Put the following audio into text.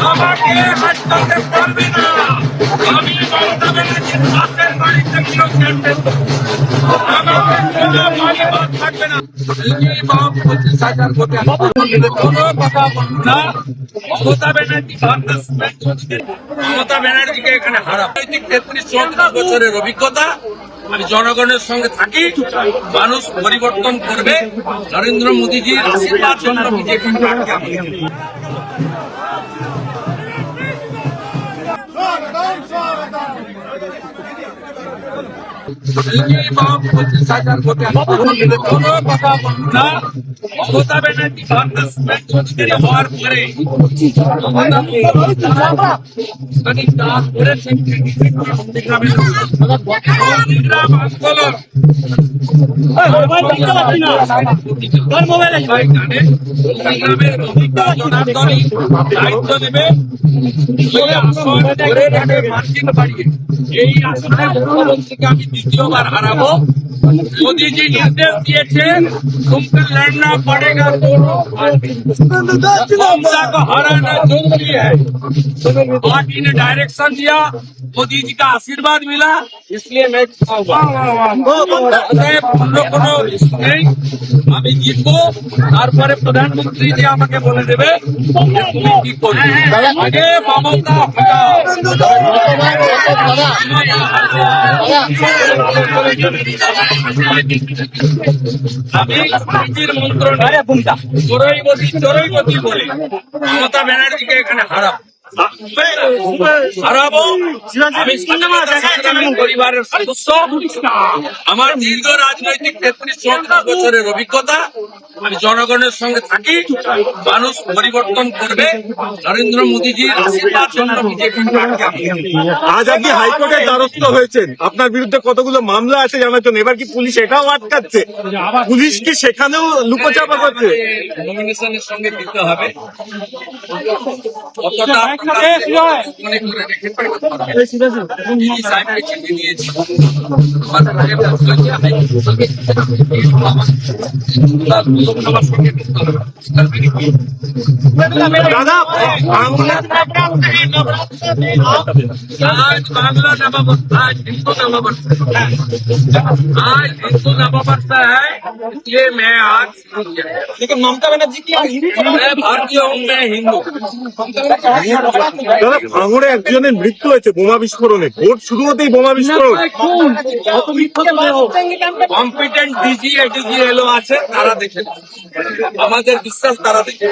আমাকে হাসপাতালে পারবে না। আমি মমতা ব্যানার্জির পাশের বাড়িতে গিয়েও ক্যান্ডেল দেবো। আমাকে কোনো বাড়ি বাদ থাকবে না। এই বাপ 25,000 ভোটে কোনো কথা বলবো না। মমতা ব্যানার্জি মমতা ব্যানার্জিকে এখানে হারাবো। 33-34 বছরের অভিজ্ঞতা। আমি জনগণের সঙ্গে থাকি, মানুষ পরিবর্তন করবে। নরেন্দ্র মোদীজির আশীর্বাদ জন্য বিজেপি প্রার্থী আমি। এই বাপ 25,000 ভোটে কোনো কথা বলবো না। মমতা ব্যানার্জি মুখ্যমন্ত্রী হওয়ার পরে কাজ করেছেন দায়িত্ব দেবে মার্কিন বাড়িয়ে এই আসনে মুখ্যমন্ত্রীকে আমি দ্বিতীয়বার হারাবো। मोदी जी निर्देश दिए थे तुमको लड़ना पड़ेगा दोनों ममता को हराना जरूरी है। पार्टी ने डायरेक्शन दिया, मोदी जी का आशीर्वाद मिला, इसलिए मैं আমি জিতবো। তারপরে প্রধানমন্ত্রী যে আমাকে বলে দেবে তুমি কি করবে। আগে মমতা আমি শান্তির মন্ত্র চোরই গতি বলে মমতা ব্যানার্জিকে এখানে হারাবো। পরিবারের সদস্য, আমার দীর্ঘ রাজনৈতিক 33-34 বছরের অভিজ্ঞতা। আমি জনগণের সঙ্গে থাকি, মানুষ পরিবর্তন করবে। নরেন্দ্র মোদীজির আশীর্বাদ জন্য বিজেপি প্রার্থী আমি। আজ আপনি হাইকোর্টের দ্বারস্থ হয়েছেন, আপনার বিরুদ্ধে কতগুলো মামলা আছে জানার জন্য। এবার কি পুলিশ এটাও আটকাচ্ছে? পুলিশ কি সেখানেও লুকোচাপা করছে? নমিনেশনের সঙ্গে দিতে হবে কতটা মনে করে রেখে সাহেবকে চিঠি দিয়েছি। দাদা आज बांग्ला नववर्ष, आज हिंदू नववर्ष, आज हिंदू नववर्ष है, इसलिए मैं आज लेकिन ममता बनर्जी की मैं भारतीय हूँ, मैं हिंदू। দাদা ভাঙড়ে একজনের মৃত্যু হয়েছে বোমা বিস্ফোরণে। ভোট শুরু হতেই বোমা বিস্ফোরণ। কম্পিটেন্ট ডিজি এডিজি এলো আছে, তারা দেখে আমাদের বিশ্বাস, তারা দেখে।